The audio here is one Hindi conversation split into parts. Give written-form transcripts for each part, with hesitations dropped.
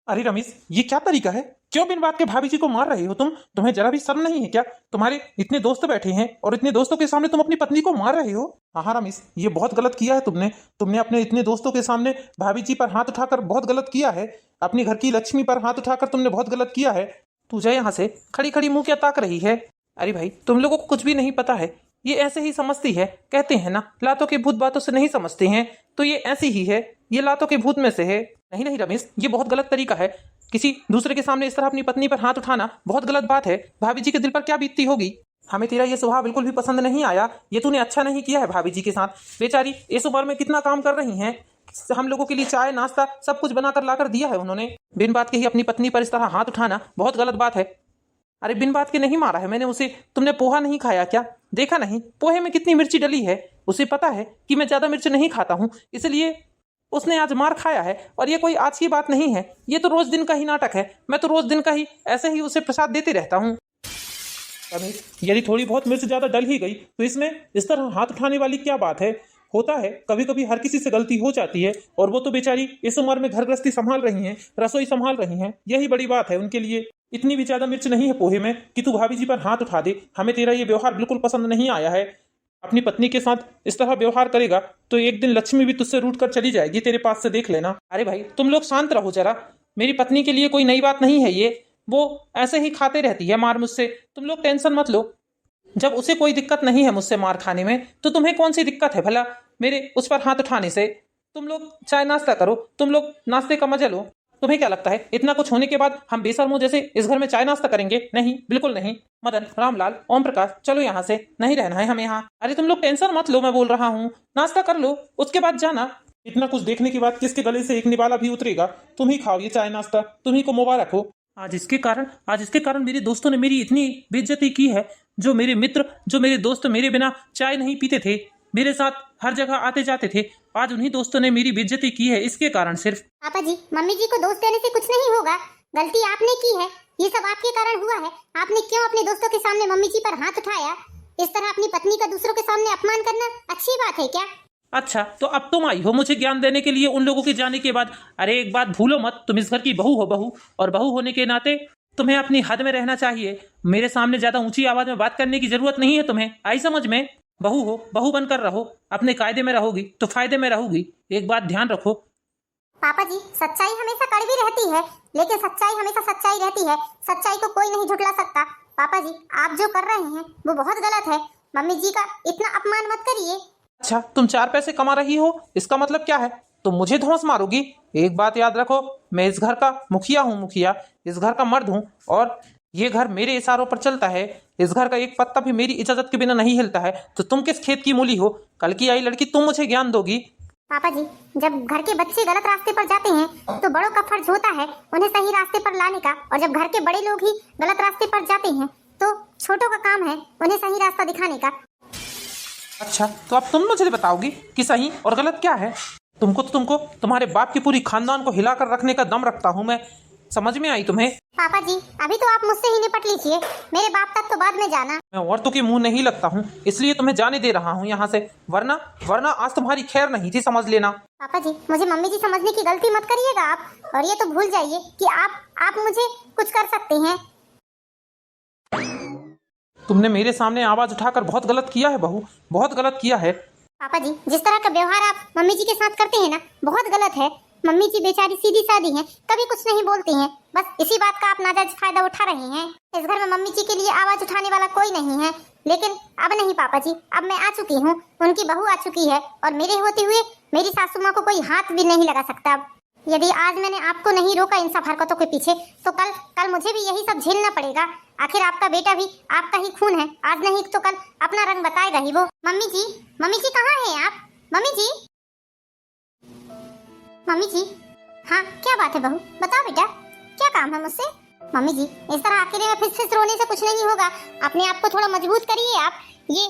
अरे रमेश, ये क्या तरीका है? क्यों बिन बात के भाभी जी को मार रहे हो तुम? तुम्हें जरा भी शर्म नहीं है क्या? तुम्हारे इतने दोस्त बैठे हैं और इतने दोस्तों के सामने तुम अपनी पत्नी को मार रहे हो। हाँ रमेश, ये बहुत गलत किया है तुमने। तुमने अपने इतने दोस्तों के सामने भाभी जी पर हाथ उठाकर बहुत गलत किया है। अपनी घर की लक्ष्मी पर हाथ उठाकर तुमने बहुत गलत किया है। तू जा यहाँ से। खड़ी खड़ी मुंह क्या ताक रही है? अरे भाई, तुम लोगों को कुछ भी नहीं पता है। ये ऐसे ही समझती है। कहते हैं ना, लातों के भूत बातों से नहीं समझते हैं। तो ये ऐसी ही है। ये लातों के भूत में से है। नहीं नहीं रमेश, ये बहुत गलत तरीका है। किसी दूसरे के सामने इस तरह अपनी पत्नी पर हाथ उठाना बहुत गलत बात है। भाभी जी के दिल पर क्या बीतती होगी। हमें तेरा ये स्वभाव बिल्कुल भी पसंद नहीं आया। ये तूने अच्छा नहीं किया है भाभी जी के साथ। बेचारी इस उम्र में कितना काम कर रही हैं। हम लोगों के लिए चाय नाश्ता सब कुछ बनाकर लाकर दिया है उन्होंने। बिन बात के ही अपनी पत्नी पर इस तरह हाथ उठाना बहुत गलत बात है। अरे बिन बात के नहीं मारा है मैंने उसे। तुमने पोहा नहीं खाया क्या? देखा नहीं पोहे में कितनी मिर्ची डली है? उसे पता है कि मैं ज्यादा मिर्च नहीं खाता हूँ, इसलिए उसने आज मार खाया है। और ये कोई आज की बात नहीं है, ये तो रोज दिन का ही नाटक है। मैं तो रोज दिन का ही ऐसे ही उसे प्रसाद देते रहता हूँ। रमेश, यदि थोड़ी बहुत मिर्च ज्यादा डल ही गई तो इसमें इस तरह हाथ उठाने वाली क्या बात है? होता है, कभी कभी हर किसी से गलती हो जाती है। और वो तो बेचारी इस उम्र में घर गृहस्थी संभाल रही हैं, रसोई संभाल रही हैं। यही बड़ी बात है उनके लिए। इतनी भी ज्यादा मिर्च नहीं है पोहे में कि तू भाभी जी पर हाथ उठा दे। हमें तेरा ये व्यवहार बिल्कुल पसंद नहीं आया है। अपनी पत्नी के साथ इस तरह व्यवहार करेगा तो एक दिन लक्ष्मी भी तुझसे रूठ कर चली जाएगी तेरे पास से, देख लेना। अरे भाई, तुम लोग शांत रहो जरा। मेरी पत्नी के लिए कोई नई बात नहीं है ये। वो ऐसे ही खाते रहती है मार मुझसे। तुम लोग टेंशन मत लो। जब उसे कोई दिक्कत नहीं है मुझसे मार खाने में, तो तुम्हें कौन सी दिक्कत है भला मेरे उस पर हाथ उठाने से? तुम लोग चाय नाश्ता करो, तुम लोग नाश्ते का मजा लो। तुम्हें क्या लगता है इतना कुछ होने के बाद हम बेशर्मों जैसे इस घर में चाय नाश्ता करेंगे? नहीं, बिल्कुल नहीं। मदन, रामलाल, ओम प्रकाश, चलो यहाँ से। नहीं रहना है हमें यहाँ। अरे तुम लोग टेंशन मत लो, मैं बोल रहा हूँ। नाश्ता कर लो, उसके बाद जाना। इतना कुछ देखने के बाद किसके गले से एक निवाला भी उतरेगा? तुम ही खाओ ये चाय नाश्ता। तुम्ही को मुबारक हो। आज इसके कारण मेरे दोस्तों ने मेरी इतनी बेइज्जती की है। जो मेरे मित्र, जो मेरे दोस्त मेरे बिना चाय नहीं पीते थे, मेरे साथ हर जगह आते जाते थे, आज उन्हीं दोस्तों ने मेरी बेइज्जती की है इसके कारण सिर्फ। पापा जी, मम्मी जी को दोष देने से कुछ नहीं होगा। गलती आपने की है। ये सब आपके कारण हुआ है। आपने क्यों अपने दोस्तों के सामने मम्मी जी पर हाथ उठाया? इस तरह अपनी पत्नी का दूसरों के सामने अपमान करना अच्छी बात है क्या? अच्छा, तो अब तुम आई हो मुझे ज्ञान देने के लिए उन लोगों के जाने के बाद। अरे एक बात भूलो मत, तुम इस घर की बहू हो बहू, और बहू होने के नाते तुम्हें अपनी हद में रहना चाहिए। मेरे सामने ज्यादा ऊंची आवाज में बात करने की जरूरत नहीं है तुम्हें। आई समझ में? बहू हो, बहू बनकर रहो। अपने कायदे में रहोगी तो फायदे में रहोगी। एक बात ध्यान रखो। पापा जी, सच्चाई हमेशा कड़वी रहती है, लेकिन सच्चाई हमेशा सच्चाई रहती है। सच्चाई को कोई नहीं झुठला सकता। पापा जी, आप जो कर रहे हैं वो बहुत गलत है। मम्मी जी का इतना अपमान मत करिए। अच्छा, तुम 4 पैसे कमा रही हो, इसका मतलब क्या है? तुम मुझे धौंस मारोगी? एक बात याद रखो, मैं इस घर का मुखिया हूँ, मुखिया। इस घर का मर्द हूँ और ये घर मेरे इशारों पर चलता है। इस घर का एक पत्ता भी मेरी इजाजत के बिना नहीं हिलता है। तो तुम किस खेत की मूली हो? कल की आई लड़की तुम मुझे ज्ञान दोगी? पापा जी, जब घर के बच्चे गलत रास्ते पर जाते हैं तो बड़ों का फर्ज होता है उन्हें सही रास्ते पर लाने का। और जब घर के बड़े लोग ही गलत रास्ते पर जाते हैं तो छोटों का काम है उन्हें सही रास्ता दिखाने का। अच्छा, तो अब तुम मुझे बताओगी कि सही और गलत क्या है? तुमको तुम्हारे बाप की पूरी खानदान को हिलाकर रखने का दम रखता हूँ मैं। समझ में आई तुम्हें? पापा जी, अभी तो आप मुझसे ही निपट लीजिए। मेरे बाप तक तो बाद में जाना। मैं औरतों के मुंह नहीं लगता हूँ, इसलिए तुम्हें जाने दे रहा हूँ यहाँ से। वरना आज तुम्हारी खैर नहीं थी, समझ लेना। पापा जी, मुझे मम्मी जी समझने की गलती मत करिएगा आप। और ये तो भूल जाइए कि आप मुझे कुछ कर सकते हैं। तुमने मेरे सामने आवाज उठाकर बहुत गलत किया है बहू, बहुत गलत किया है। पापा जी, जिस तरह का व्यवहार आप मम्मी जी के साथ करते हैं ना, बहुत गलत है। मम्मी जी बेचारी सीधी सादी हैं, कभी कुछ नहीं बोलती हैं। बस इसी बात का आप नाजायज फायदा उठा रहे हैं। इस घर में मम्मी जी के लिए आवाज उठाने वाला कोई नहीं है। लेकिन अब नहीं पापा जी, अब मैं आ चुकी हूँ, उनकी बहू आ चुकी है। और मेरे होते हुए मेरी सासू माँ को कोई हाथ भी नहीं लगा सकता। अब यदि आज मैंने आपको नहीं रोका इन सब हरकतों के पीछे, तो कल मुझे भी यही सब झेलना पड़ेगा। आखिर आपका बेटा भी आपका ही खून है। आज नहीं तो कल अपना रंग बताएगा ही वो। मम्मी जी कहाँ हैं आप? मम्मी जी, मम्मी जी। हाँ, क्या बात है बहू, बताओ बेटा, क्या काम है मुझसे? मम्मी जी, इस तरह अकेले में फिस रोने से कुछ नहीं होगा। अपने आप को थोड़ा मजबूत करिए आप। ये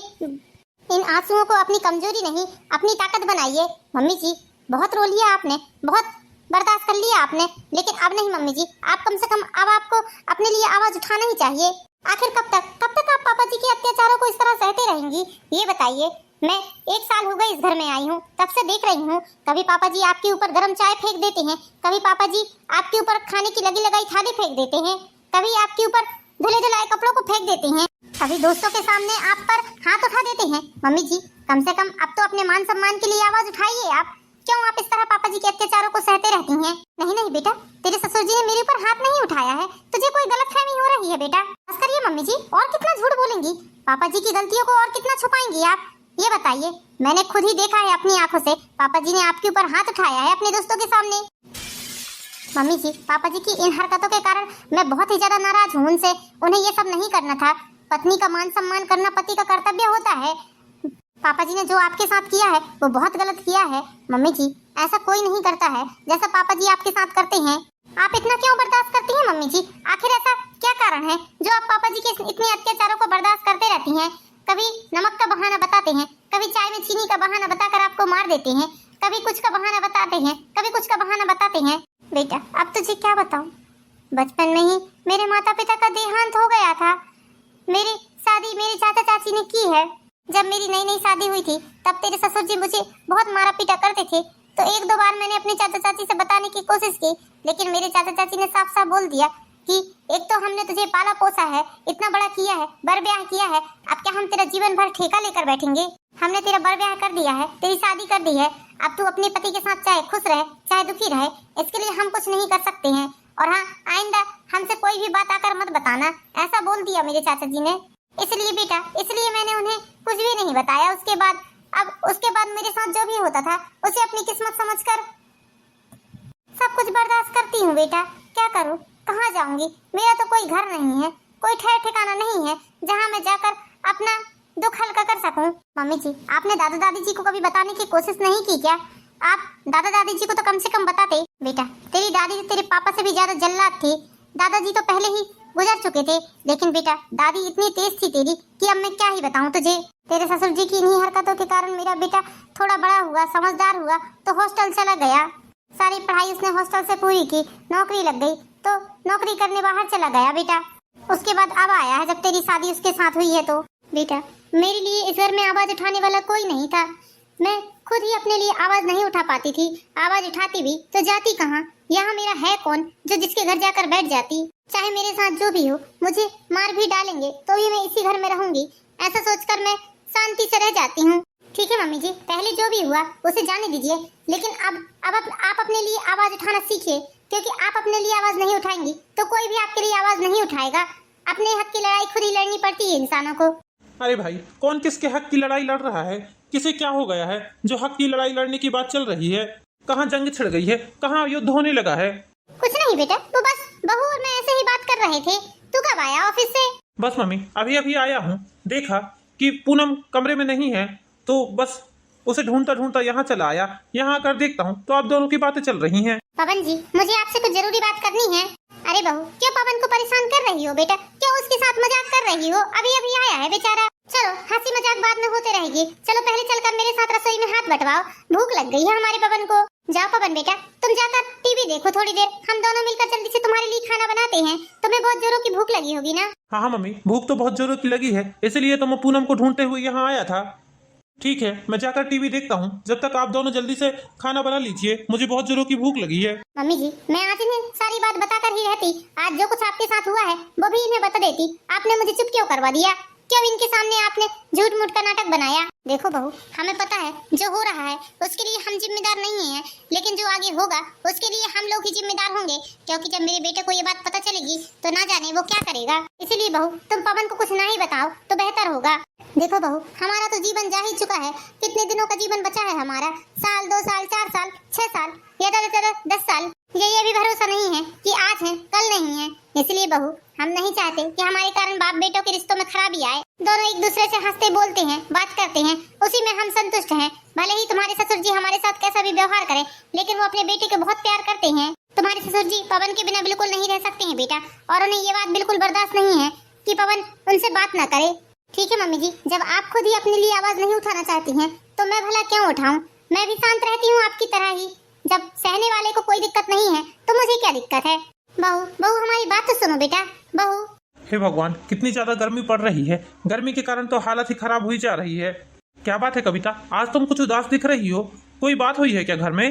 इन आंसुओं को अपनी कमजोरी नहीं, अपनी ताकत बनाइए। मम्मी जी, बहुत रो लिया आपने, बहुत बर्दाश्त कर लिया आपने, लेकिन अब नहीं मम्मी जी। आप कम से कम अब आपको अपने लिए आवाज उठाना ही चाहिए। आखिर कब तक आप पापा जी के अत्याचारों को इस तरह सहते रहेंगी? ये बताइए। मैं 1 साल हो गए इस घर में आई हूँ, तब से देख रही हूँ। कभी पापा जी आपके ऊपर गर्म चाय फेंक देते हैं, कभी पापा जी आपके ऊपर खाने की लगी लगाई थाली फेंक देते हैं, कभी आपके ऊपर धुले धुलाए कपड़ों को फेंक देते हैं, कभी दोस्तों के सामने आप पर हाथ उठा देते हैं। मम्मी जी कम से कम अब तो अपने मान सम्मान के लिए आवाज उठाइए। आप क्यों आप इस तरह पापा जी के अत्याचारों को सहते रहती हैं? नहीं नहीं बेटा, तेरे ससुर जी ने मेरे ऊपर हाथ नहीं उठाया है, तुझे कोई गलतफहमी हो रही है बेटा। बस करिए मम्मी जी, और कितना झूठ बोलेंगी? पापा जी की गलतियों को और कितना छुपाएंगी आप? ये बताइए, मैंने खुद ही देखा है अपनी आंखों से, पापा जी ने आपके ऊपर हाथ उठाया है अपने दोस्तों के सामने। मम्मी जी पापा जी की इन हरकतों के कारण मैं बहुत ही ज्यादा नाराज हूँ उनसे। उन्हें ये सब नहीं करना था। पत्नी का मान सम्मान करना पति का कर्तव्य होता है। पापा जी ने जो आपके साथ किया है वो बहुत गलत किया है। मम्मी जी ऐसा कोई नहीं करता है जैसा पापा जी आपके साथ करते हैं। आप इतना क्यों बर्दाश्त करती हैं मम्मी जी? आखिर ऐसा क्या कारण है जो आप पापा जी के इतने अत्याचारों को बर्दाश्त करते रहती हैं? कभी नमक का बहाना बताते हैं, कभी चाय में चीनी का बहाना बताकर आपको मार देते हैं, कभी कुछ का बहाना बताते हैं, कभी कुछ का बहाना बताते हैं। बेटा अब तुझे क्या बताऊं, बचपन में ही मेरे माता पिता का देहांत हो गया था। मेरी शादी मेरे चाचा चाची ने की है। जब मेरी नई नई शादी हुई थी तब तेरे ससुर जी मुझे बहुत मारा पीटा करते थे, तो 1-2 बार मैंने अपने चाचा चाची से बताने की कोशिश की, लेकिन मेरे चाचा चाची ने साफ साफ बोल दिया कि एक तो हमने तुझे पाला पोसा है, इतना बड़ा किया है, बर ब्याह किया है, अब क्या हम तेरा जीवन भर ठेका लेकर बैठेंगे? हमने तेरा बर ब्याह कर दिया है, तेरी शादी कर दी है, अब तू अपने पति के साथ चाहे खुश रहे चाहे दुखी रहे, इसके लिए हम कुछ नहीं कर सकते हैं। और हाँ, आइंदा हमसे कोई भी बात आकर मत बताना, ऐसा बोल दिया मेरे चाचा जी ने। इसलिए बेटा, इसलिए मैंने उन्हें कुछ भी नहीं बताया। उसके बाद मेरे साथ जो भी होता था उसे अपनी किस्मत समझकर सब कुछ बर्दाश्त करती हूँ बेटा। क्या करूँ, कहाँ जाऊंगी? मेरा तो कोई घर नहीं है, कोई ठहर ठिकाना नहीं है जहाँ मैं जाकर अपना दुख हल्का कर सकूं। मम्मी जी आपने दादा दादी जी को कभी बताने की कोशिश नहीं की क्या? आप दादा दादी जी को तो कम से कम बताते। बेटा तेरी दादी तेरे पापा से भी ज्यादा जल्लाद थी। दादाजी तो पहले ही गुजर चुके थे, लेकिन बेटा दादी इतनी तेज थी तेरी कि अब मैं क्या ही बताऊं तुझे। तेरे ससुर जी की इन्हीं हरकतों के कारण मेरा बेटा थोड़ा बड़ा हुआ, समझदार हुआ तो हॉस्टल चला गया। सारी पढ़ाई उसने हॉस्टल से पूरी की, नौकरी लग गई तो नौकरी करने बाहर चला गया बेटा। उसके बाद अब आया है जब तेरी शादी उसके साथ हुई है। तो बेटा मेरे लिए इस घर में आवाज उठाने वाला कोई नहीं था। मैं खुद ही अपने लिए आवाज नहीं उठा पाती थी। आवाज उठाती भी तो जाती कहाँ? यहाँ मेरा है कौन जो जिसके घर जाकर बैठ जाती? चाहे मेरे साथ जो भी हो, मुझे मार भी डालेंगे तो भी मैं इसी घर में रहूंगी, ऐसा सोचकर मैं शांति से रह जाती हूँ। ठीक है मम्मी जी, पहले जो भी हुआ उसे जाने दीजिए, लेकिन अब आप अपने लिए आवाज उठाना सीखिए, क्योंकि आप अपने लिए आवाज नहीं उठाएंगी तो कोई भी आपके लिए आवाज नहीं उठाएगा। अपने हक की लड़ाई खुद ही लड़नी पड़ती है इंसानों को। अरे भाई, कौन किसके हक की लड़ाई लड़ रहा है? किसे क्या हो गया है जो हक की लड़ाई लड़ने की बात चल रही है? कहाँ जंग छिड़ गई है? कहाँ युद्ध होने लगा है? कुछ नहीं बेटा, तो बस बहू और मैं ऐसे ही बात कर रहे थे। तू कब आया ऑफिस से? बस मम्मी अभी अभी आया हूँ। देखा कि पूनम कमरे में नहीं है तो बस उसे ढूंढता ढूंढता यहाँ चला आया। यहाँ आकर देखता हूँ तो आप दोनों की बातें चल रही हैं। पवन जी मुझे आपसे कुछ जरूरी बात करनी है। अरे बहू क्यों पवन को परेशान कर रही हो बेटा? क्यों उसके साथ मजाक कर रही हो? अभी अभी आया है बेचारा। चलो हंसी मजाक बाद में होते रहेगी। चलो पहले चलकर मेरे साथ रसोई में हाथ बटवाओ, भूख लग गई है हमारे पवन को। जाओ पवन बेटा, तुम जाकर टीवी देखो थोड़ी देर, हम दोनों मिलकर जल्दी से तुम्हारे लिए खाना बनाते हैं। तुम्हें बहुत जोरों की भूख लगी होगी ना? हाँ हाँ मम्मी, भूख तो बहुत जोरों की लगी है, इसलिए तो मैं पूनम को ढूंढते हुए यहाँ आया था। ठीक है, मैं जाकर टीवी देखता हूँ, जब तक आप दोनों जल्दी से खाना बना लीजिए, मुझे बहुत जोरों की भूख लगी है। मम्मी जी मैं आज इन्हें सारी बात बताकर ही रहती। आज जो कुछ आपके साथ हुआ है वो भी इन्हें बता देती। आपने मुझे चुप क्यों करवा दिया? क्यों इनके सामने आपने झूठ मूठ का नाटक बनाया? देखो बहू, हमें पता है जो हो रहा है उसके लिए हम जिम्मेदार नहीं हैं, लेकिन जो आगे होगा उसके लिए हम लोग ही जिम्मेदार होंगे, क्योंकि जब मेरे बेटे को ये बात पता चलेगी तो ना जाने वो क्या करेगा। इसीलिए बहू तुम पवन को कुछ ना ही बताओ तो बेहतर होगा। देखो बहू, हमारा तो जीवन जा ही चुका है। कितने दिनों का जीवन बचा है हमारा? 1 साल, 2 साल, 4 साल, 6 साल या ज्यादा से ज्यादा 10 साल। ये भी भरोसा नहीं है कि आज है कल नहीं है। इसलिए बहू हम नहीं चाहते कि हमारे कारण बाप बेटों के रिश्तों में खराबी आए। दोनों एक दूसरे से हंसते बोलते हैं, बात करते हैं, उसी में हम संतुष्ट हैं। भले ही तुम्हारे ससुर जी हमारे साथ कैसा भी व्यवहार करें, लेकिन वो अपने बेटे को बहुत प्यार करते हैं। तुम्हारे ससुर जी पवन के बिना बिल्कुल नहीं रह सकते हैं बेटा, और उन्हें ये बात बिल्कुल बर्दाश्त नहीं है कि पवन उनसे बात न करे। ठीक है मम्मी जी, जब आप खुद ही अपने लिए आवाज नहीं उठाना चाहती हैं तो मैं भला क्यों उठाऊं? मैं भी शांत रहती हूँ आपकी तरह ही। जब सहने वाले को कोई दिक्कत नहीं है तो मुझे क्या दिक्कत है? बहू हमारी बात तो सुनो बेटा। बहू, हे भगवान, कितनी ज्यादा गर्मी पड़ रही है। गर्मी के कारण तो हालत ही खराब हुई जा रही है। क्या बात है कविता, आज तुम कुछ उदास दिख रही हो, कोई बात हुई है क्या घर में?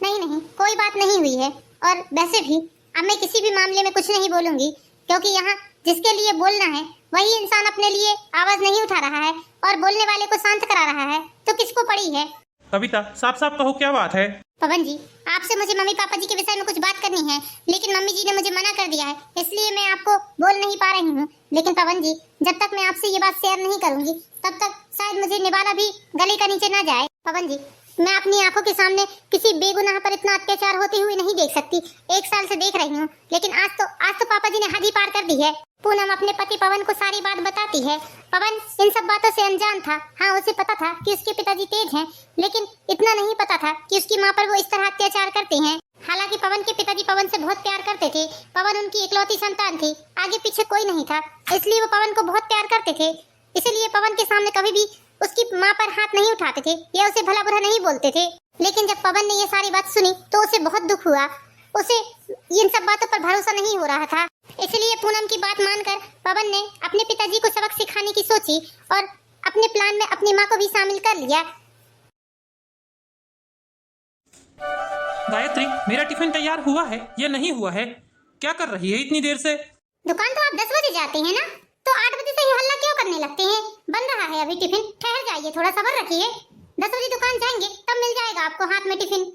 नहीं नहीं, कोई बात नहीं हुई है। और वैसे भी अब मैं किसी भी मामले में कुछ नहीं बोलूंगी, क्योंकि यहाँ जिसके लिए बोलना है वही इंसान अपने लिए आवाज नहीं उठा रहा है और बोलने वाले को शांत करा रहा है, तो किसको पड़ी है? कविता साफ साफ कहो, क्या बात है? पवन जी, आपसे मुझे मम्मी पापा जी के विषय में कुछ बात करनी है, लेकिन मम्मी जी ने मुझे मना कर दिया है, इसलिए मैं आपको बोल नहीं पा रही हूँ। लेकिन पवन जी, जब तक मैं आपसे ये बात शेयर नहीं करूंगी तब तक शायद मुझे निभाना भी गले का नीचे ना जाए। पवन जी, मैं अपनी आंखों के सामने किसी बेगुनाह पर इतना अत्याचार होते हुए नहीं देख सकती। 1 साल से देख रही हूँ, लेकिन आज तो पापा जी ने हद ही पार कर दी है। पूनम अपने पति पवन को सारी बात बताती है। पवन इन सब बातों से अनजान था। हाँ, उसे पता था कि उसके पिताजी तेज हैं, लेकिन इतना नहीं पता था कि उसकी माँ पर वो इस तरह अत्याचार करते हैं। हालांकि पवन के पिताजी पवन से बहुत प्यार करते थे। पवन उनकी इकलौती संतान थी, आगे पीछे कोई नहीं था, इसलिए वो पवन को बहुत प्यार करते थे। इसीलिए पवन के सामने कभी भी उसकी माँ पर हाथ नहीं उठाते थे या उसे भला बुरा नहीं बोलते थे। लेकिन जब पवन ने ये सारी बात सुनी तो उसे बहुत दुख हुआ। उसे इन सब बातों पर भरोसा नहीं हो रहा था, इसलिए पूनम की बात मानकर पवन ने अपने पिताजी को सबक सिखाने की सोची और अपने प्लान में अपनी माँ को भी शामिल कर लिया। गायत्री, मेरा टिफिन तैयार हुआ है या नहीं हुआ है? क्या कर रही है इतनी देर से? दुकान तो आप 10 बजे जाते हैं ना, तो 8 बजे से ही हल्ला क्यों करने लगते हैं? बन रहा है अभी टिफिन, ठहर जाइए, थोड़ा सब्र रखिए। 10 बजे दुकान जाएंगे तब मिल जाएगा आपको हाथ में टिफिन।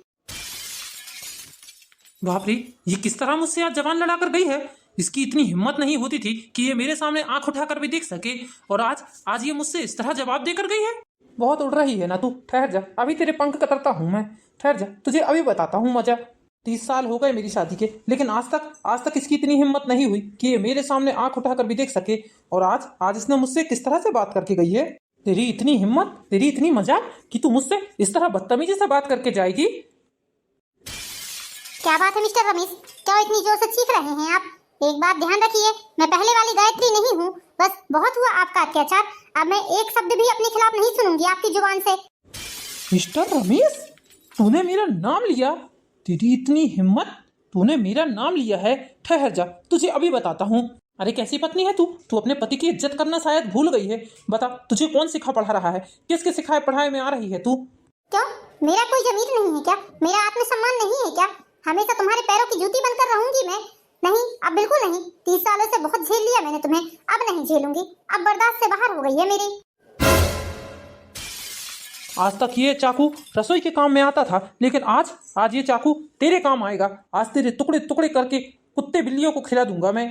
बाप रे, ये किस तरह मुझसे आज जवान लड़ा कर गई है? इसकी इतनी हिम्मत नहीं होती थी कि ये मेरे सामने आंख उठाकर भी देख सके, और आज ये मुझसे इस तरह जवाब देकर गई है। बहुत उड़ रही है ना तू, ठहर जा, अभी तेरे पंख कतरता हूँ मैं। ठहर जा, तुझे अभी बताता हूँ मजा। 30 साल हो गए मेरी शादी के, लेकिन आज तक इसकी इतनी हिम्मत नहीं हुई कि ये मेरे सामने आंख उठाकर भी देख सके, और आज इसने मुझसे किस तरह से बात करके गई है। तेरी इतनी हिम्मत, तेरी इतनी मजाक कि तू मुझसे इस तरह बदतमीजी से बात करके जाएगी। क्या बात है मिस्टर रमेश, क्या इतनी जोर से चीख रहे हैं आप? एक बात ध्यान रखिए, मैं पहले वाली गायत्री नहीं हूँ। बस बहुत हुआ आपका अत्याचार, अब मैं एक शब्द भी अपने खिलाफ नहीं सुनूंगी आपकी जुबान से। मिस्टर रमेश, तूने मेरा नाम लिया? तेरी इतनी हिम्मत, तूने मेरा नाम लिया है? ठहर जा, तुझे अभी बताता हूँ। अरे कैसी पत्नी है तू? तू अपने पति की इज्जत करना शायद भूल गई है। बता, तुझे कौन सिखा पढ़ा रहा है? किसके सिखाए पढ़ाए में आ रही है तू? क्यों, मेरा कोई जमीर नहीं है क्या? मेरा आत्मसम्मान नहीं है क्या? हमेशा तुम्हारे पैरों की जूती बनकर रहूंगी मैं? नहीं, अब बिल्कुल नहीं। 30 सालों से बहुत झेल लिया मैंने तुम्हें, अब नहीं झेलूंगी। अब बर्दाश्त से बाहर हो गई है मेरी। आज तक ये चाकू रसोई के काम में आता था, लेकिन आज ये चाकू तेरे काम आएगा। आज तेरे टुकड़े टुकड़े करके कुत्ते बिल्लियों को खिला दूंगा मैं।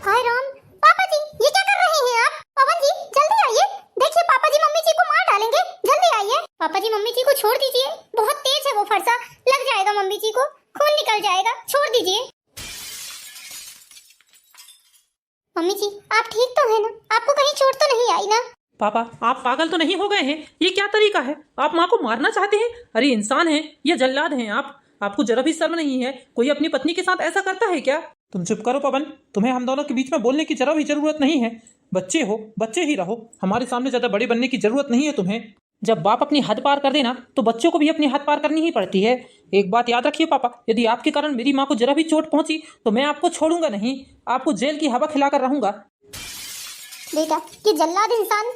हाय राम, पापा जी ये क्या कर रहे हैं आप? पवन जी जल्दी आइए, देखिए पापा जी मम्मी जी को मार डालेंगे, जल्दी आइए। पापा जी मम्मी जी को छोड़ दीजिए, बहुत तेज है वो फरसा, लग जाएगा मम्मी जी को, खून निकल जाएगा, छोड़ दीजिए। मम्मी जी आप ठीक तो है ना? आपको कहीं चोट तो नहीं आई ना? पापा, आप पागल तो नहीं हो गए हैं? ये क्या तरीका है? आप माँ को मारना चाहते हैं? अरे इंसान हैं या जल्लाद हैं आप? आपको जरा भी शर्म नहीं है? कोई अपनी पत्नी के साथ ऐसा करता है क्या? तुम चुप करो पवन, तुम्हें हम दोनों के बीच में बोलने की जरा भी जरूरत नहीं है। बच्चे हो, बच्चे ही रहो, हमारे सामने ज्यादा बड़े बनने की जरूरत नहीं है तुम्हें। जब बाप अपनी हद पार कर देना तो बच्चों को भी अपनी हद पार करनी ही पड़ती है। एक बात याद रखिए पापा, यदि आपके कारण मेरी माँ को जरा भी चोट पहुंची तो मैं आपको छोड़ूंगा नहीं, आपको जेल की हवा खिलाकर रहूंगा। बेटा, ये जल्लाद इंसान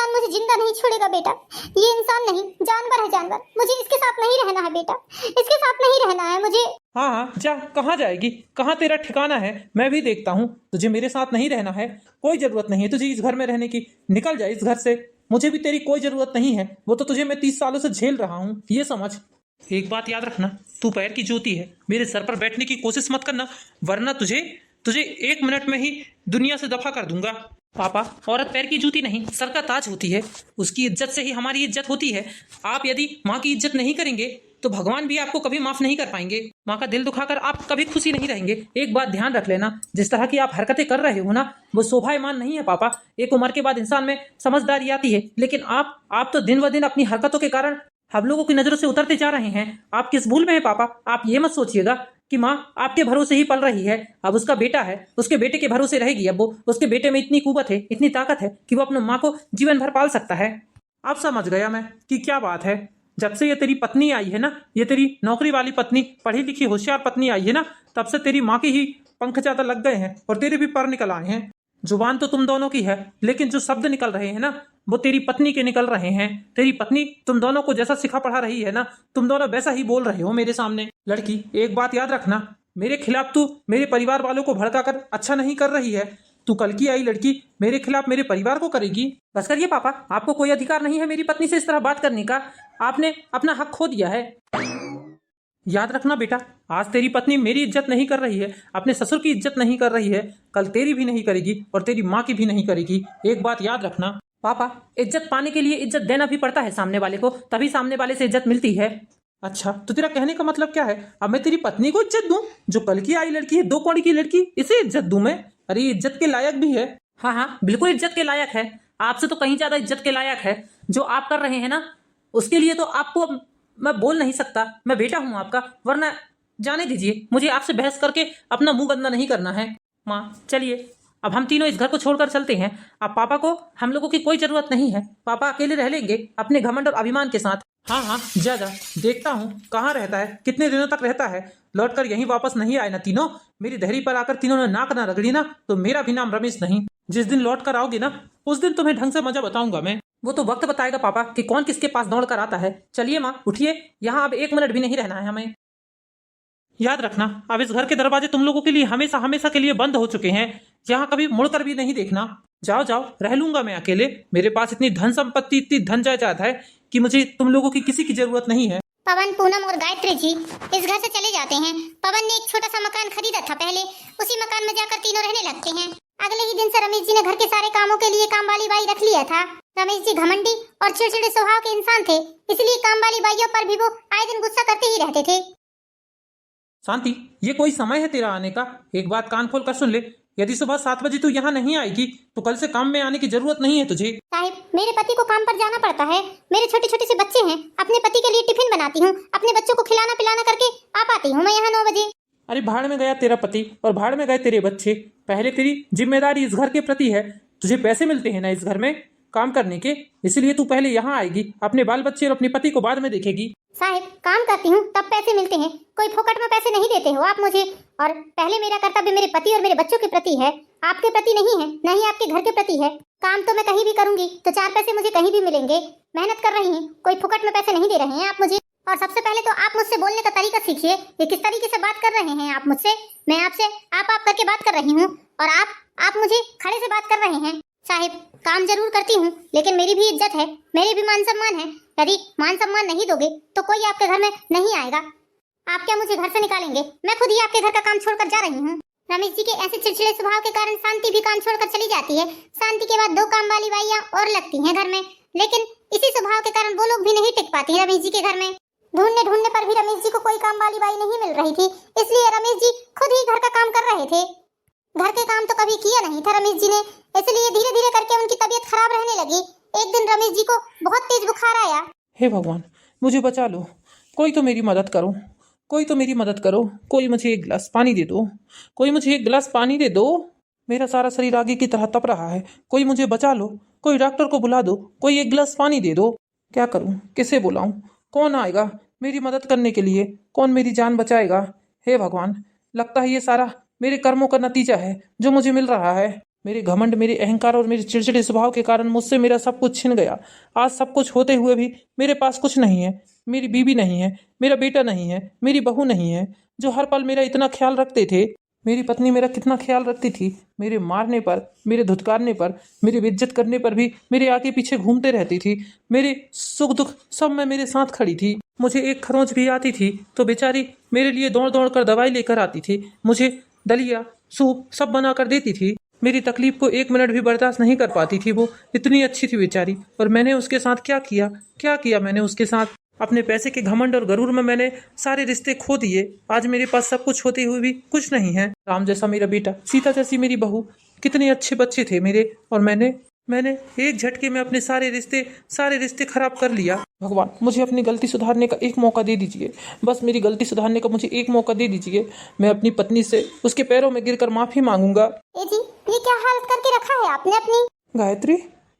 मुझे जिंदा नहीं छोड़ेगा बेटा। ये इंसान नहीं, जानवर है जानवर। मुझे इसके साथ नहीं रहना है बेटा, इसके साथ नहीं रहना है मुझे। हाँ, जा, कहाँ जाएगी? कहाँ तेरा ठिकाना है? मैं भी देखता हूँ। तुझे मेरे साथ नहीं रहना है, कोई जरूरत नहीं है तुझे इस घर में रहने की। निकल जा इस घर से, मुझे भी तेरी कोई जरूरत नहीं है। वो तो तुझे मैं 30 सालों से झेल रहा हूँ, ये समझ। एक बात याद रखना, तू पैर की ज्योति है, मेरे सर पर बैठने की कोशिश मत करना, वरना तुझे 1 मिनट में ही दुनिया से दफा कर दूंगा। पापा, औरत पैर की जूती नहीं, सर का ताज होती है, उसकी इज्जत से ही हमारी इज्जत होती है। आप यदि माँ की इज्जत नहीं करेंगे तो भगवान भी आपको कभी माफ नहीं कर पाएंगे। माँ का दिल दुखाकर आप कभी खुशी नहीं रहेंगे। एक बात ध्यान रख लेना, जिस तरह की आप हरकतें कर रहे हो ना, वो शोभायमान नहीं है पापा। एक उम्र के बाद इंसान में समझदारी आती है, लेकिन आप तो दिन ब दिन अपनी हरकतों के कारण हम लोगों की नजरों से उतरते जा रहे हैं। आप किस भूल में हैं पापा? आप ये मत सोचिएगा कि माँ आपके भरोसे ही पल रही है, अब उसका बेटा है, उसके बेटे के भरोसे रहेगी। अब वो, उसके बेटे में इतनी कुवत है, इतनी ताकत है कि वो अपनी माँ को जीवन भर पाल सकता है। अब समझ गया मैं कि क्या बात है। जब से ये तेरी पत्नी आई है ना, ये तेरी नौकरी वाली पत्नी, पढ़ी लिखी होशियार पत्नी आई है ना, तब से तेरी माँ की ही पंख ज्यादा लग गए हैं और तेरे भी पर निकल आए हैं। जुबान तो तुम दोनों की है, लेकिन जो शब्द निकल रहे हैं ना वो तेरी पत्नी के निकल रहे हैं। तेरी पत्नी तुम दोनों को जैसा सिखा पढ़ा रही है ना, तुम दोनों वैसा ही बोल रहे हो मेरे सामने। लड़की, एक बात याद रखना, मेरे खिलाफ तू मेरे परिवार वालों को भड़का कर अच्छा नहीं कर रही है। तू कल की आई लड़की मेरे खिलाफ मेरे परिवार को करेगी। बस करिए पापा, आपको कोई अधिकार नहीं है मेरी पत्नी से इस तरह बात करने का। आपने अपना हक खो दिया है। याद रखना बेटा, आज तेरी पत्नी मेरी इज्जत नहीं कर रही है, अपने ससुर की इज्जत नहीं कर रही है, कल तेरी भी नहीं करेगी और तेरी माँ की भी नहीं करेगी। एक बात याद रखना। पापा, इज्जत पाने के लिए इज्जत देना भी पड़ता है सामने वाले को, तभी सामने वाले से इज्जत मिलती है। अच्छा, तो तेरा कहने का मतलब क्या है? अब मैं तेरी पत्नी को इज्जत दूं? जो कल की आई लड़की है, 2 कौड़ी की लड़की, इसे इज्जत दूं मैं? अरे ये इज्जत के लायक भी है। हाँ हाँ, बिल्कुल इज्जत के लायक है, आपसे तो कहीं ज्यादा इज्जत के लायक है। जो आप कर रहे हैं ना, उसके लिए तो आपको अब मैं बोल नहीं सकता। मैं बेटा हूं आपका, वरना जाने दीजिए, मुझे आपसे बहस करके अपना मुंह गंदा नहीं करना है। माँ चलिए, अब हम तीनों इस घर को छोड़कर चलते हैं। अब पापा को हम लोगों की कोई जरूरत नहीं है, पापा अकेले रह लेंगे अपने घमंड और अभिमान के साथ। हाँ हाँ, जा जा, देखता हूँ कहाँ रहता है, कितने दिनों तक रहता है। लौटकर यहीं वापस नहीं आए ना तीनों, मेरी धैर्य पर आकर तीनों ने नाक ना रगड़ी ना, तो मेरा भी नाम रमेश नहीं। जिस दिन लौट कर आओगे ना, उस दिन तुम्हें ढंग से मजा बताऊंगा मैं। वो तो वक्त बताएगा पापा कि कौन किसके पास दौड़ कर आता है। चलिए माँ उठिए, यहाँ अब 1 मिनट भी नहीं रहना है हमें। याद रखना, अब इस घर के दरवाजे तुम लोगों के लिए हमेशा हमेशा के लिए बंद हो चुके हैं। यहाँ कभी मुड़कर भी नहीं देखना। जाओ जाओ, रह लूंगा मैं अकेले। मेरे पास इतनी धन संपत्ति, इतनी धन जायदाद है कि मुझे तुम लोगों की किसी की जरूरत नहीं है। पवन, पूनम और गायत्री जी इस घर से चले जाते हैं। पवन ने एक छोटा सा मकान खरीदा था पहले, उसी मकान में जाकर तीनों रहने लगते हैं। अगले ही दिन से रमेश जी ने घर के सारे कामों के लिए काम वाली बाई रख लिया था। रमेश जी घमंडी और चिड़चिड़े स्वभाव के इंसान थे, इसलिए काम वाली बाइयों पर भी वो आए दिन गुस्सा करते ही रहते थे। शांति, ये कोई समय है तेरा आने का? एक बात कान खोल कर सुन ले, यदि सुबह 7 बजे तू यहाँ नहीं आएगी तो कल से काम में आने की जरूरत नहीं है तुझे। साहिब, मेरे पति को काम पर जाना पड़ता है, मेरे छोटे छोटे से बच्चे हैं, अपने पति के लिए टिफिन बनाती हूँ, अपने बच्चों को खिलाना पिलाना करके आ पाती हूँ मैं यहाँ 9 बजे। अरे भाड़ में गया तेरा पति और भाड़ में गए तेरे बच्चे। पहले तेरी जिम्मेदारी इस घर के प्रति है। तुझे पैसे मिलते हैं ना इस घर में काम करने के, इसलिए तू पहले यहाँ आएगी, अपने बाल बच्चे और अपने पति को बाद में देखेगी। साहिब, काम करती हूँ तब पैसे मिलते हैं, कोई फोकट में पैसे नहीं देते हो आप मुझे। और पहले मेरा कर्तव्य मेरे पति और मेरे बच्चों के प्रति है, आपके प्रति नहीं है, न ही आपके घर के प्रति है। काम तो मैं कहीं भी करूंगी तो 4 पैसे मुझे कहीं भी मिलेंगे। मेहनत कर रही हैं, कोई फोकट में पैसे नहीं दे रहे हैं आप मुझे। और सबसे पहले तो आप मुझसे बोलने का तरीका सीखिए, ये किस तरीके से बात कर रहे हैं आप मुझसे। मैं आपसे आप करके बात कर रही हूँ और आप मुझे खड़े से बात कर रहे हैं। साहिब, काम जरूर करती हूँ, लेकिन मेरी भी इज्जत है, मेरे भी मान सम्मान है। यदि मान सम्मान नहीं दोगे तो कोई आपके घर में नहीं आएगा। आप क्या मुझे घर से निकालेंगे? मैं खुद ही आपके घर का काम छोड़कर जा रही हूँ। रमेश जी के ऐसे चिड़चिड़े स्वभाव के कारण शांति भी काम छोड़कर चली जाती है। शांति के बाद 2 काम वाली बाइयां और लगती हैं घर में, लेकिन इसी स्वभाव के कारण वो लोग भी नहीं टिक पाती हैं रमेश जी के घर में। ढूंढने पर भी रमेश जी को कोई काम वाली बाई नहीं मिल रही थी, इसलिए रमेश जी खुद ही घर का काम कर रहे थे। घर के काम तो कभी किया नहीं था रमेश जी ने, इसलिए धीरे धीरे करके उनकी तबीयत खराब रहने लगी। एक दिन रमेश जी को बहुत तेज बुखार आया। हे भगवान, मुझे बचा लो, कोई तो मेरी मदद करो, कोई तो मेरी मदद करो, कोई मुझे 1 गिलास पानी दे दो, कोई मुझे 1 गिलास पानी दे दो। मेरा सारा शरीर आगे की तरह तप रहा है, कोई मुझे बचा लो, कोई डॉक्टर को बुला दो, कोई 1 गिलास पानी दे दो। क्या करूं, किसे बुलाऊं, कौन आएगा मेरी मदद करने के लिए, कौन मेरी जान बचाएगा? हे भगवान, लगता है ये सारा मेरे कर्मों का नतीजा है जो मुझे मिल रहा है। मेरे घमंड, मेरे अहंकार और मेरे चिड़चिड़े स्वभाव के कारण मुझसे मेरा सब कुछ छिन गया। आज सब कुछ होते हुए भी मेरे पास कुछ नहीं है। मेरी बीवी नहीं है, मेरा बेटा नहीं है, मेरी बहू नहीं है, जो हर पल मेरा इतना ख्याल रखते थे। मेरी पत्नी मेरा कितना ख्याल रखती थी, मेरे मारने पर, मेरे धुतकारने पर, मेरी बेइज्जत करने पर भी मेरे आगे पीछे घूमते रहती थी। मेरे सुख दुख सब में मेरे साथ खड़ी थी। मुझे एक खरोंच भी आती थी तो बेचारी मेरे लिए दौड़ दौड़ कर दवाई लेकर आती थी। मुझे दलिया, सूप सब बना कर देती थी। मेरी तकलीफ को 1 मिनट भी बर्दाश्त नहीं कर पाती थी। वो इतनी अच्छी थी बेचारी, और मैंने उसके साथ क्या किया मैंने उसके साथ। अपने पैसे के घमंड और गरूर में मैंने सारे रिश्ते खो दिए। आज मेरे पास सब कुछ होते हुए भी कुछ नहीं है। राम जैसा मेरा बेटा, सीता जैसी मेरी बहू, कितने अच्छे बच्चे थे मेरे, और मैंने एक झटके में अपने सारे रिश्ते खराब कर लिया। भगवान, मुझे अपनी गलती सुधारने का 1 मौका दे दीजिए, बस मेरी गलती सुधारने का मुझे 1 मौका दे दीजिए। मैं अपनी पत्नी से उसके पैरों में गिरकर माफी मांगूंगा। ए जी, ये क्या हालत करके रखा है आपने अपनी?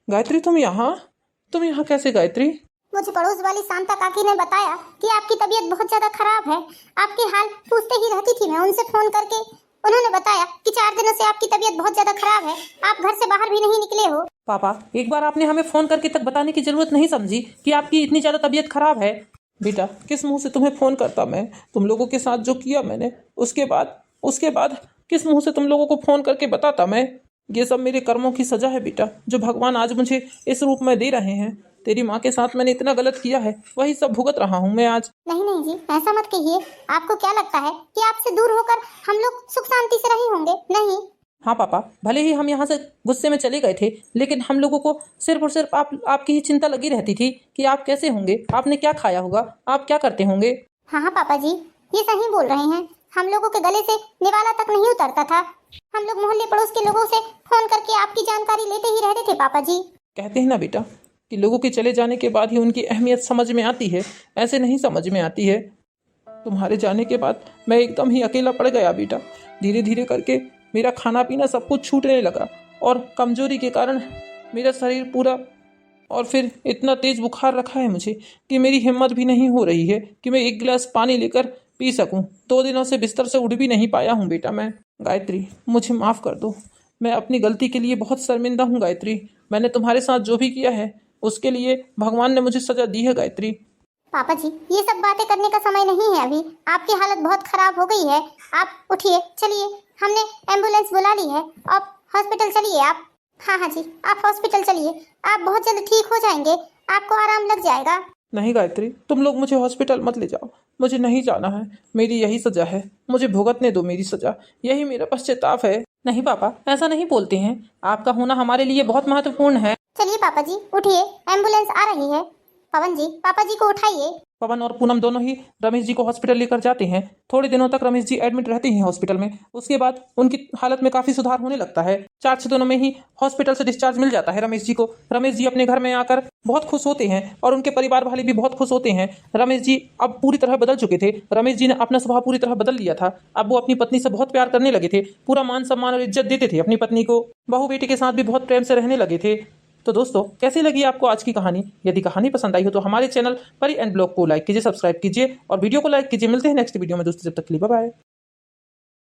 गायत्री, तुम यहाँ कैसे गायत्री? मुझे पड़ोस वाली शांता काकी ने बताया कि आपकी तबीयत बहुत ज्यादा खराब है। आपकी हाल पूछते ही रहती थी मैं उनसे फोन करके। उन्होंने बताया कि 4 दिनों से आपकी तबीयत बहुत ज्यादा खराब है, आप घर से बाहर भी नहीं निकले हो। पापा, एक बार आपने हमें फोन करके तक बताने की जरूरत नहीं समझी कि आपकी इतनी ज्यादा तबीयत खराब है। बेटा, किस मुंह से तुम्हें फोन करता मैं? तुम लोगों के साथ जो किया मैंने, उसके बाद किस मुंह से तुम लोगों को फोन करके बताता मैं? ये सब मेरे कर्मों की सजा है बेटा, जो भगवान आज मुझे इस रूप में दे रहे हैं। तेरी माँ के साथ मैंने इतना गलत किया है, वही सब भुगत रहा हूँ मैं आज। नहीं नहीं जी, ऐसा मत कहिए। आपको क्या लगता है कि आपसे दूर होकर हम लोग सुख शांति से रहे होंगे? नहीं। हाँ पापा, भले ही हम यहाँ से गुस्से में चले गए थे, लेकिन हम लोगों को सिर्फ और सिर्फ आपकी ही चिंता लगी रहती थी कि आप कैसे होंगे, आपने क्या खाया होगा, आप क्या करते होंगे। हाँ हाँ पापा जी, ये सही बोल रहे हैं। हम लोगों के गले से निवाला तक नहीं उतरता था। हम लोग मोहल्ले पड़ोस के लोगों से फोन करके आपकी जानकारी लेते ही रहते थे पापा जी। कहते हैं ना बेटा कि लोगों के चले जाने के बाद ही उनकी अहमियत समझ में आती है, ऐसे नहीं समझ में आती है। तुम्हारे जाने के बाद मैं एकदम ही अकेला पड़ गया बेटा। धीरे धीरे करके मेरा खाना पीना सब कुछ छूटने लगा और कमजोरी के कारण मेरा शरीर पूरा, और फिर इतना तेज बुखार रखा है मुझे कि मेरी हिम्मत भी नहीं हो रही है कि मैं एक गिलास पानी लेकर पी सकूं। 2 दिनों से बिस्तर से उठ भी नहीं पाया हूं बेटा मैं। गायत्री, मुझे माफ़ कर दो, मैं अपनी गलती के लिए बहुत शर्मिंदा हूं गायत्री। मैंने तुम्हारे साथ जो भी किया है उसके लिए भगवान ने मुझे सजा दी है गायत्री। पापा जी, ये सब बातें करने का समय नहीं है अभी। आपकी हालत बहुत खराब हो गई है। आप उठिए, चलिए, हमने एम्बुलेंस बुला ली है। आप हॉस्पिटल चलिए आप। हाँ हाँ जी, आप हॉस्पिटल चलिए, आप बहुत जल्द ठीक हो जाएंगे, आपको आराम लग जाएगा। नहीं गायत्री, तुम लोग मुझे हॉस्पिटल मत ले जाओ, मुझे नहीं जाना है। मेरी यही सजा है, मुझे भुगतने दो मेरी सजा, यही मेरा पश्चाताप है। नहीं पापा, ऐसा नहीं बोलते हैं, आपका होना हमारे लिए बहुत महत्वपूर्ण है। चलिए पापा जी, उठिए, एम्बुलेंस आ रही है। पवन जी, पापा जी को उठाइए। पवन और पूनम दोनों ही रमेश जी को हॉस्पिटल लेकर जाते हैं। थोड़े दिनों तक रमेश जी एडमिट रहते हैं हॉस्पिटल में। उसके बाद उनकी हालत में काफ़ी सुधार होने लगता है। 4-6 दिनों में ही हॉस्पिटल से डिस्चार्ज मिल जाता है रमेश जी को। रमेश जी अपने घर में आकर बहुत खुश होते हैं और उनके परिवार वाले भी बहुत खुश होते हैं। रमेश जी अब पूरी तरह बदल चुके थे। रमेश जी ने अपना स्वभाव पूरी तरह बदल लिया था। अब वो अपनी पत्नी से बहुत प्यार करने लगे थे, पूरा मान सम्मान और इज्जत देते थे अपनी पत्नी को। बहू बेटी के साथ भी बहुत प्रेम से रहने लगे थे। तो दोस्तों, कैसी लगी आपको आज की कहानी? यदि कहानी पसंद आई हो तो हमारे चैनल परी एंड ब्लॉग को लाइक कीजिए, सब्सक्राइब कीजिए और वीडियो को लाइक कीजिए। मिलते हैं नेक्स्ट वीडियो में दोस्तों, जब तक के लिए बाय बाय।